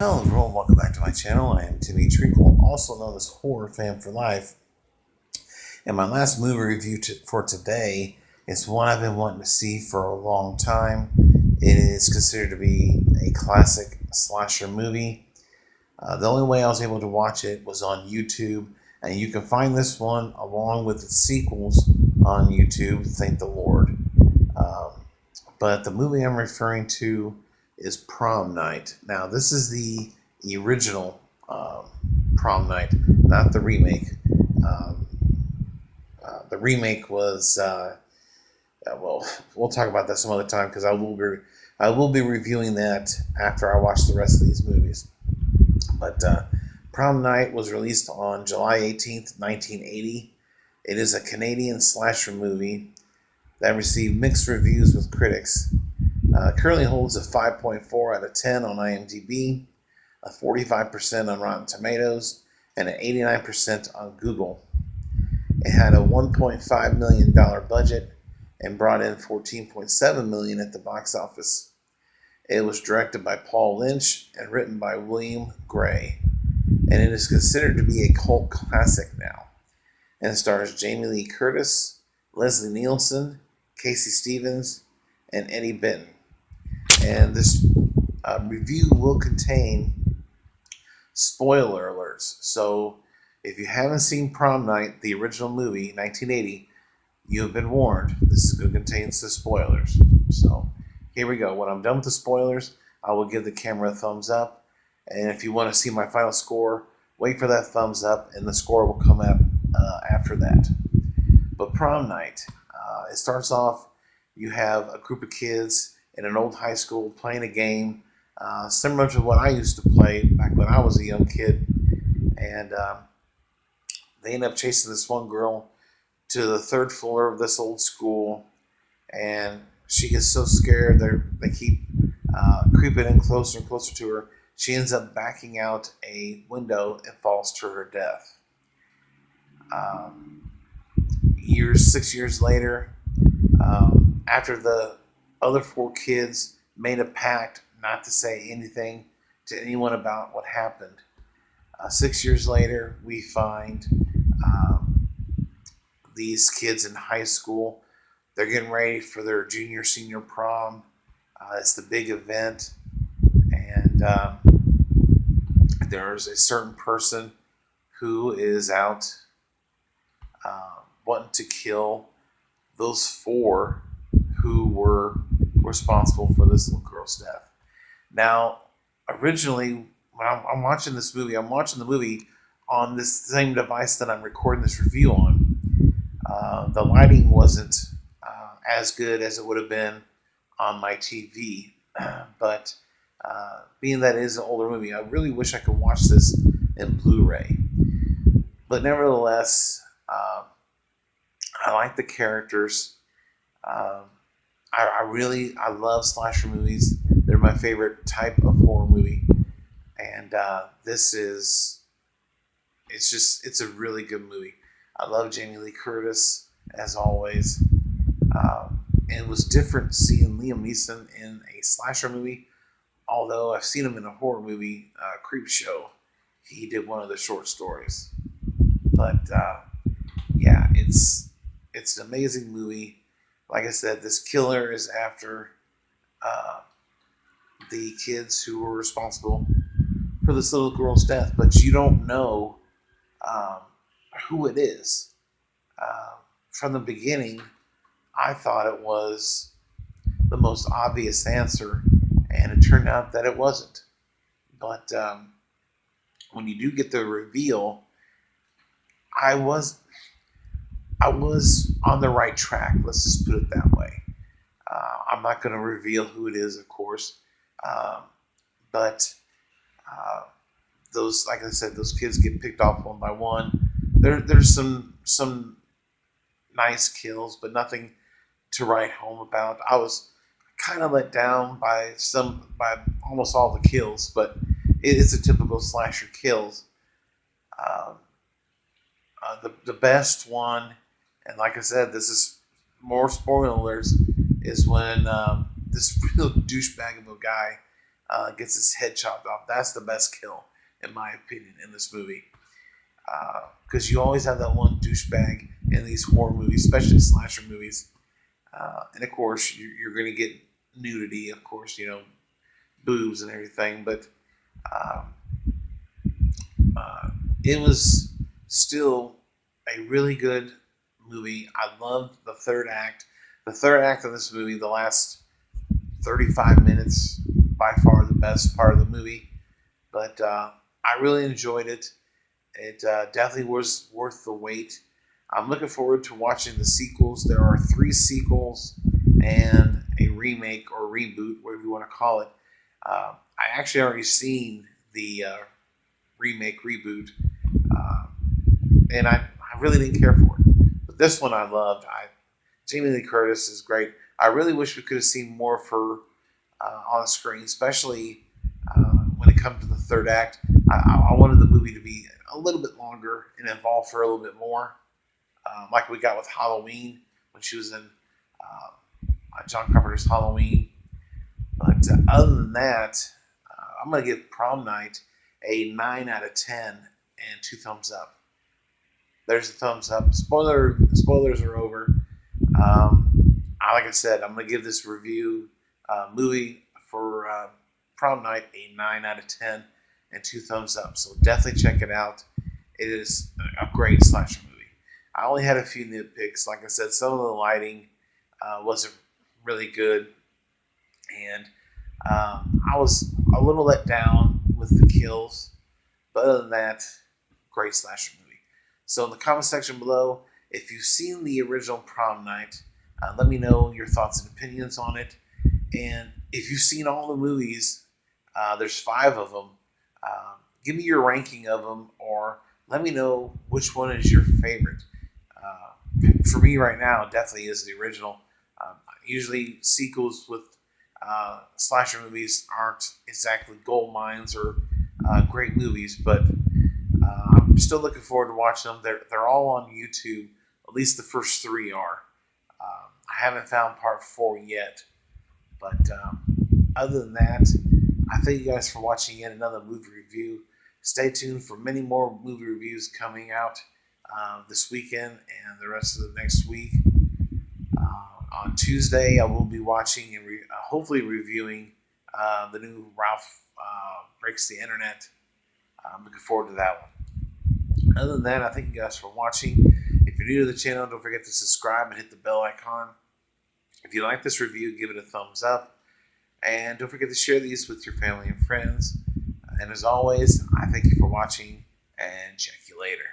Hello everyone, welcome back to my channel. I am Timmy Treacle, also known as Horror Fan for Life. And my last movie review for today is one I've been wanting to see for a long time. It is considered to be a classic slasher movie. The only way I was able to watch it was on YouTube, and you can find this one along with its sequels on YouTube, thank the Lord. But the movie I'm referring to is Prom Night. Now, this is the original Prom Night, not the remake. The remake was, well, we'll talk about that some other time because I will be reviewing that after I watch the rest of these movies. But Prom Night was released on July 18th, 1980. It is a Canadian slasher movie that received mixed reviews with critics. Currently holds a 5.4 out of 10 on IMDb, a 45% on Rotten Tomatoes, and an 89% on Google. It had a $1.5 million budget and brought in $14.7 million at the box office. It was directed by Paul Lynch and written by William Gray, and it is considered to be a cult classic now, and stars Jamie Lee Curtis, Leslie Nielsen, Casey Stevens, and Eddie Benton. And this review will contain spoiler alerts. So if you haven't seen Prom Night, the original movie, 1980, you have been warned. This is going to contain some spoilers. So here we go. When I'm done with the spoilers, I will give the camera a thumbs up. And if you want to see my final score, wait for that thumbs up, and the score will come up after that. But Prom Night, it starts off, you have a group of kids in an old high school playing a game similar to what I used to play back when I was a young kid. And they end up chasing this one girl to the third floor of this old school. And she gets so scared, they keep creeping in closer and closer to her. She ends up backing out a window and falls to her death. 6 years later, after the other four kids made a pact not to say anything to anyone about what happened. 6 years later, we find these kids in high school. They're getting ready for their junior, senior prom. It's the big event. And there's a certain person who is out wanting to kill those four who were responsible for this little girl's death. Now, originally, when I'm watching this movie, I'm watching the movie on this same device that I'm recording this review on. The lighting wasn't as good as it would have been on my TV, but being that it is an older movie, I really wish I could watch this in Blu-ray. But nevertheless, I like the characters. I love slasher movies. They're my favorite type of horror movie, and it's a really good movie. I love Jamie Lee Curtis as always. It was different seeing Liam Neeson in a slasher movie, although I've seen him in a horror movie, Creep Show. He did one of the short stories, but yeah, it's an amazing movie. Like I said, this killer is after the kids who were responsible for this little girl's death, but you don't know who it is. From the beginning, I thought it was the most obvious answer, and it turned out that it wasn't. But when you do get the reveal, I was on the right track. Let's just put it that way. I'm not going to reveal who it is, of course, but those, like I said, those kids get picked off one by one. There's some nice kills, but nothing to write home about. I was kind of let down by almost all the kills, but it's a typical slasher kills. The best one, and like I said, this is more spoiler alerts, is when this real douchebag of a guy gets his head chopped off. That's the best kill, in my opinion, in this movie. Because you always have that one douchebag in these horror movies, especially slasher movies. And of course, you're going to get nudity, of course, boobs and everything. But uh, uh, it was still a really good movie. I loved the third act. The third act of this movie, the last 35 minutes, by far the best part of the movie. But I really enjoyed it. It definitely was worth the wait. I'm looking forward to watching the sequels. There are 3 sequels and a remake or reboot, whatever you want to call it. I actually already seen the remake reboot, uh, and I really didn't care for it. But this one I loved. Jamie Lee Curtis is great. I really wish we could have seen more of her on screen, especially when it comes to the third act. I wanted the movie to be a little bit longer and involve her a little bit more, like we got with Halloween when she was in John Carpenter's Halloween. But other than that, I'm going to give Prom Night a 9 out of 10 and 2 thumbs up. There's a thumbs up. Spoilers are over. Like I said, I'm going to give this review movie for Prom Night a 9 out of 10 and 2 thumbs up. So definitely check it out. It is a great slasher movie. I only had a few nitpicks. Like I said, some of the lighting wasn't really good. And I was a little let down with the kills. But other than that, great slasher movie. So in the comment section below, if you've seen the original Prom Night, let me know your thoughts and opinions on it. And if you've seen all the movies, there's 5 of them. Give me your ranking of them, or let me know which one is your favorite. For me right now, it definitely is the original. Usually sequels with slasher movies aren't exactly gold mines or great movies, but I'm still looking forward to watching them. They're all on YouTube. At least the first 3 are. I haven't found part 4 yet, but other than that, I thank you guys for watching yet another movie review. Stay tuned for many more movie reviews coming out this weekend and the rest of the next week. On Tuesday, I will be watching and hopefully reviewing the new Ralph Breaks the Internet. I'm looking forward to that one. Other than that, I thank you guys for watching. If you're new to the channel, don't forget to subscribe and hit the bell icon. If you like this review, give it a thumbs up. And don't forget to share these with your family and friends. And as always, I thank you for watching and check you later.